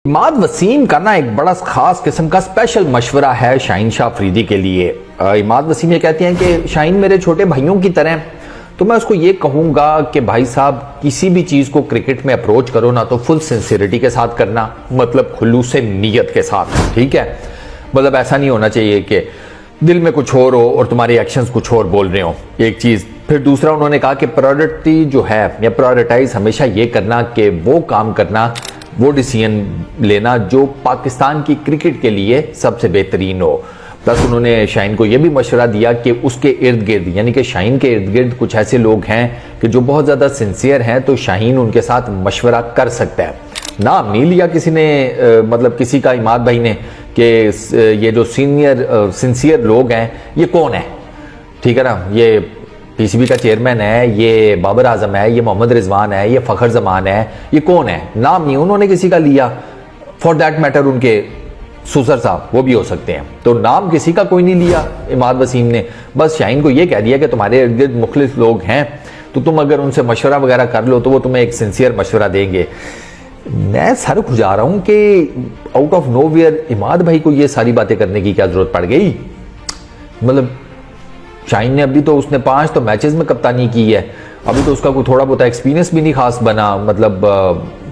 इमाद वसीम का ना एक बड़ा खास किस्म का स्पेशल मशवरा है शाहीन शाह अफरीदी के लिए। इमाद वसीम ये कहते हैं कि शाहीन मेरे छोटे भाइयों की तरह, तो मैं उसको ये कहूँगा कि भाई साहब किसी भी चीज़ को क्रिकेट में अप्रोच करो ना तो फुल सिंसियरिटी के साथ करना, मतलब खुलूस नीयत के साथ, ठीक है। मतलब ऐसा नहीं होना चाहिए कि दिल में कुछ और हो और तुम्हारे एक्शंस कुछ और बोल रहे हो, एक चीज़। फिर दूसरा उन्होंने कहा कि प्रायोरिटी जो है या प्रायोरिटाइज हमेशा ये करना कि वो काम करना, वो डिसीजन लेना जो पाकिस्तान की क्रिकेट के लिए सबसे बेहतरीन हो। प्लस उन्होंने शाहीन को यह भी मशवरा दिया कि उसके इर्द गिर्द, यानी कि शाहीन के इर्द गिर्द कुछ ऐसे लोग हैं कि जो बहुत ज़्यादा सिंसियर हैं, तो शाहीन उनके साथ मशवरा कर सकता है। नाम नहीं लिया किसी ने, मतलब किसी का, इमाद भाई ने, कि ये जो सिंसियर लोग हैं ये कौन है, ठीक है ना। ये पीसीबी का चेयरमैन है, ये बाबर आजम है, ये मोहम्मद रिजवान है, ये फ़खर जमान है, ये कौन है, नाम नहीं उन्होंने किसी का लिया। फॉर दैट मैटर उनके सुसर साहब वो भी हो सकते हैं, तो नाम किसी का कोई नहीं लिया इमाद वसीम ने। बस शाहीन को ये कह दिया कि तुम्हारे इर्द गिर्द मुख्तलिफ लोग हैं, तो तुम अगर उनसे मशवरा वगैरह कर लो तो वो तुम्हें एक सिंसियर मशवरा देंगे। मैं सर खुजा रहा हूं कि आउट ऑफ नोवेयर इमाद भाई को ये सारी बातें करने की क्या जरूरत पड़ गई। मतलब शाहीन ने अभी तो उसने 5 तो मैचेस में कप्तानी की है, अभी तो उसका कोई थोड़ा बहुत एक्सपीरियंस भी नहीं खास बना। मतलब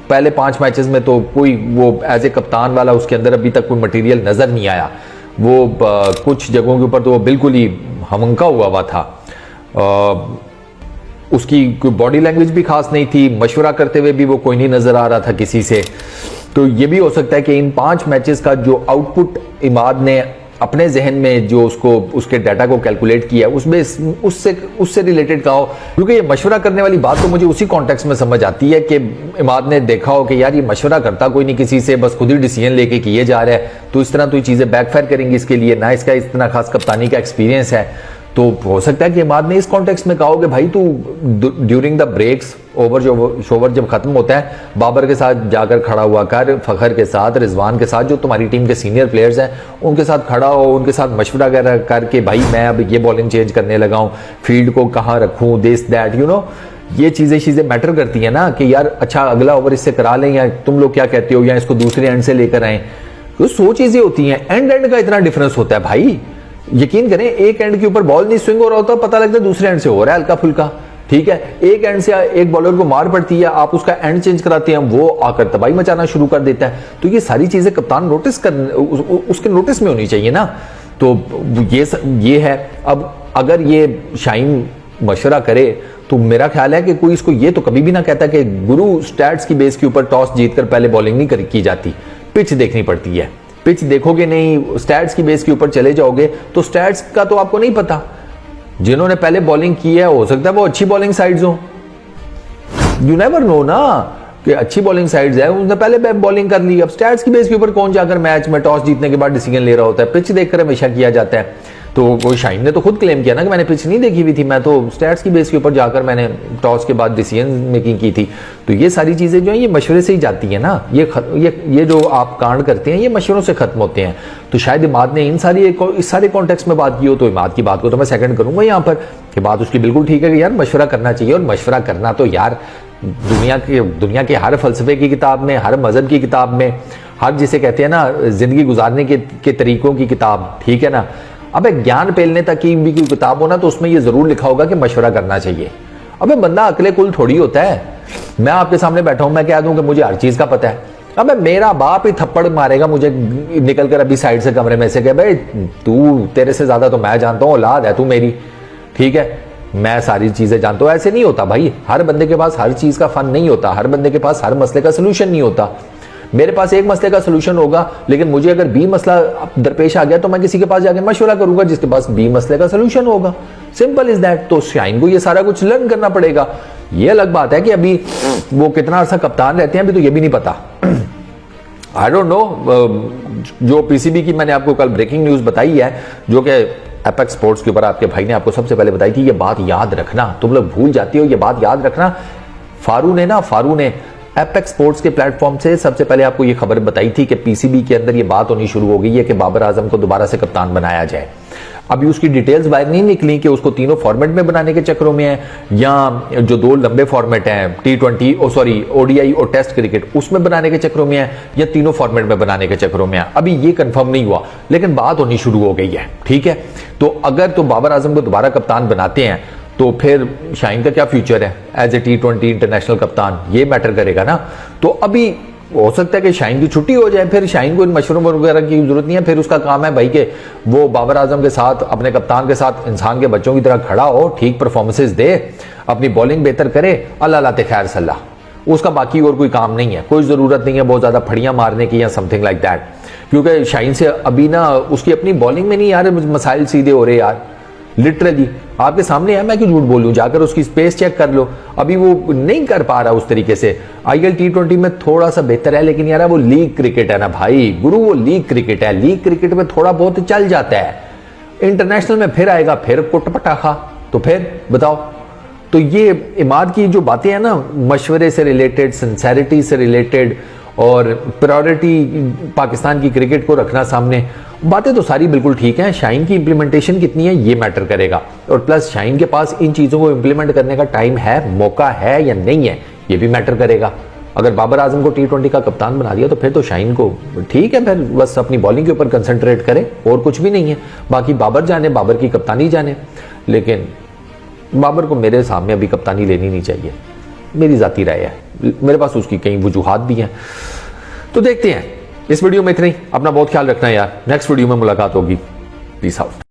पहले 5 मैचेस में तो कोई वो एज ए कप्तान वाला उसके अंदर अभी तक कोई मटेरियल नजर नहीं आया। वो कुछ जगहों के ऊपर तो वो बिल्कुल ही हमंका हुआ था। उसकी कोई बॉडी लैंग्वेज भी खास नहीं थी, मशवरा करते हुए भी वो कोई नहीं नजर आ रहा था किसी से। तो ये भी हो सकता है कि इन 5 मैचेस का जो आउटपुट इमाद ने अपने जहन में जो उसके डाटा को कैलकुलेट किया उसमें उससे रिलेटेड कहा हो। क्योंकि ये मशवरा करने वाली बात तो मुझे उसी कॉन्टेक्स्ट में समझ आती है कि इमाद ने देखा हो कि यार ये मशवरा करता कोई नहीं किसी से, बस खुद ही डिसीजन लेके किए जा रहा है, तो इस तरह तो ये चीज़ें बैकफायर करेंगी इसके लिए, ना इसका इतना खास कप्तानी का एक्सपीरियंस है। तो हो सकता है कि इमाद ने इस कॉन्टेक्स्ट में कहा हो कि भाई तू ड्यूरिंग द ब्रेक्स शोवर जब खत्म होता है बाबर के साथ जाकर खड़ा हुआ कर, फखर के साथ, रिजवान के साथ, जो तुम्हारी टीम के सीनियर प्लेयर्स हैं उनके साथ खड़ा हो, उनके साथ मशवरा वगैरह करके भाई मैं अब ये बॉलिंग चेंज करने लगा हूँ, फील्ड को कहाँ रखूँ, दिस दैट, यू नो, ये चीज़ें मैटर करती हैं ना कि यार अच्छा अगला ओवर इससे करा लें या तुम लोग क्या कहते हो, या इसको दूसरे एंड से लेकर आए। तो 100 चीज़ें होती हैं, एंड का इतना डिफरेंस होता है भाई। यकीन करें एक एंड के ऊपर बॉल नहीं स्विंग हो रहा होता, पता लगता है दूसरे एंड से हो रहा है हल्का फुल्का, ठीक है। एक एंड से एक बॉलर को मार पड़ती है, आप उसका एंड चेंज कराते हैं, वो आकर तबाही मचाना शुरू कर देता है। तो ये सारी चीजें कप्तान उसके नोटिस में होनी चाहिए ना। तो ये है। अब अगर ये शाहीन मशवरा करे तो मेरा ख्याल है कि कोई इसको ये तो कभी भी ना कहता कि गुरु स्टैट्स की बेस के ऊपर टॉस जीतकर पहले बॉलिंग नहीं की जाती, पिच देखनी पड़ती है। पिच देखोगे नहीं, स्टैट्स की बेस के ऊपर चले जाओगे तो स्टैट्स का तो आपको नहीं पता। जिन्होंने पहले बॉलिंग की है हो सकता है वो अच्छी बॉलिंग साइड्स हो, यू नेवर नो ना, कि अच्छी बॉलिंग साइड्स है, उसने पहले बॉलिंग कर ली। अब स्टैट्स की बेस के ऊपर कौन जाकर मैच में टॉस जीतने के बाद डिसीजन ले रहा होता है, पिच देखकर हमेशा किया जाता है। तो वो शाहीन ने तो खुद क्लेम किया ना कि मैंने पिच नहीं देखी हुई थी, मैं तो स्टैट्स की बेस के ऊपर जाकर मैंने टॉस के बाद डिसीजन मेकिंग की थी। तो ये सारी चीज़ें जो हैं ये मशवरे से ही जाती हैं ना। ये जो आप कांड करते हैं ये मशवरों से खत्म होते हैं। तो शायद इमाद ने इस सारे कॉन्टेक्स्ट में बात की हो, तो इमाद की बात को तो मैं सेकंड करूंगा यहाँ पर कि बात उसकी बिल्कुल ठीक है कि यार मशवरा करना चाहिए। और मशवरा करना तो यार दुनिया के हर फलसफे की किताब में, हर मजहब की किताब में, हर जिसे कहते हैं ना जिंदगी गुजारने के तरीकों की किताब, ठीक है ना। अब ज्ञान पेलने तक की भी कोई किताब हो ना तो उसमें ये जरूर लिखा होगा कि मशवरा करना चाहिए। अबे बंदा अकले कुल थोड़ी होता है। मैं आपके सामने बैठा हूं, मैं कह दूं कि मुझे हर चीज का पता है, अबे मेरा बाप ही थप्पड़ मारेगा मुझे निकलकर अभी साइड से कमरे में से कि भाई तू, तेरे से ज्यादा तो मैं जानता हूं, औलाद है तू मेरी, ठीक है, मैं सारी चीजें जानता हूं। ऐसे नहीं होता भाई, हर बंदे के पास हर चीज का फन नहीं होता, हर बंदे के पास हर मसले का सोल्यूशन नहीं होता। मेरे पास एक मसले का सोल्यूशन होगा, लेकिन मुझे अगर बी मसला दरपेश आ गया तो मैं किसी के पास जाके मशवरा करूंगा जिसके पास बी मसले का सोल्यूशन होगा। Simple is that. तो शाहीन को ये सारा कुछ लर्न करना पड़ेगा। ये अलग बात है कि अभी वो कितना अर्सा कप्तान रहते हैं अभी तो ये भी नहीं पता। I don't know. जो पीसीबी की मैंने आपको कल ब्रेकिंग न्यूज बताई है, जो कि एपेक्स स्पोर्ट्स के ऊपर आपके भाई ने आपको सबसे पहले बताई थी, ये बात याद रखना, तुम लोग भूल जाती हो, ये बात याद रखना। फारू ने एपेक्स स्पोर्ट्स के प्लेटफॉर्म से सबसे पहले आपको ये खबर बताई थी कि पीसीबी के अंदर ये बात होनी शुरू हो गई है कि बाबर आजम को दोबारा से कप्तान बनाया जाए। अभी उसकी डिटेल्स बाहर नहीं निकली कि उसको तीनों फॉर्मेट में बनाने के चक्रों में है या जो दो लंबे फॉर्मेट हैं T20 ODI और टेस्ट क्रिकेट उसमें बनाने के चक्रों में है या तीनों फॉर्मेट में बनाने के चक्रों में है, अभी ये कंफर्म नहीं हुआ, लेकिन बात होनी शुरू हो गई है। ठीक है, तो अगर तो बाबर आजम को दोबारा कप्तान बनाते हैं तो फिर शाहीन का क्या फ्यूचर है एज ए T20 इंटरनेशनल कप्तान, ये मैटर करेगा ना। तो अभी हो सकता है कि शाहीन की छुट्टी हो जाए, फिर शाहीन को इन मशवरों वगैरह की जरूरत नहीं है, फिर उसका काम है भाई कि वो बाबर आजम के साथ, अपने कप्तान के साथ इंसान के बच्चों की तरह खड़ा हो, ठीक परफॉर्मेंसेस दे, अपनी बॉलिंग बेहतर करे, अल्लाह लाते खैर सल्लाह। उसका बाकी और कोई काम नहीं है, कोई जरूरत नहीं है बहुत ज्यादा फड़ियां मारने की या समथिंग लाइक दैट, क्योंकि शाहीन से अभी ना उसकी अपनी बॉलिंग में नहीं यार मसाइल सीधे हो रहे यार, लिटरली आपके सामने है, मैं क्यों झूठ बोलूं, जाकर उसकी स्पेस चेक कर लो, अभी वो नहीं कर पा रहा उस तरीके से। IPL T20 में थोड़ा सा बेहतर है, लेकिन यार वो लीग क्रिकेट है ना भाई गुरु, वो लीग क्रिकेट है, लीग क्रिकेट में थोड़ा बहुत चल जाता है, इंटरनेशनल में फिर आएगा फिर कुट पटाखा, तो फिर बताओ। तो ये इमाद की जो बातें हैं ना, मशवरे से रिलेटेड, सिंसेरिटी से रिलेटेड और प्रायोरिटी पाकिस्तान की क्रिकेट को रखना सामने, बातें तो सारी बिल्कुल ठीक हैं, शाहीन की इंप्लीमेंटेशन कितनी है ये मैटर करेगा, और प्लस शाहीन के पास इन चीज़ों को इंप्लीमेंट करने का टाइम है, मौका है या नहीं है, ये भी मैटर करेगा। अगर बाबर आजम को T20 का कप्तान बना दिया तो फिर तो शाहीन को ठीक है, फिर बस अपनी बॉलिंग के ऊपर कंसंट्रेट करे और कुछ भी नहीं है, बाकी बाबर जाने, बाबर की कप्तानी जाने। लेकिन बाबर को मेरे सामने अभी कप्तानी लेनी नहीं चाहिए, मेरी जाती राय है, मेरे पास उसकी कई वजूहात भी हैं। तो देखते हैं, इस वीडियो में इतना ही, अपना बहुत ख्याल रखना है यार, नेक्स्ट वीडियो में मुलाकात होगी, पीस आउट।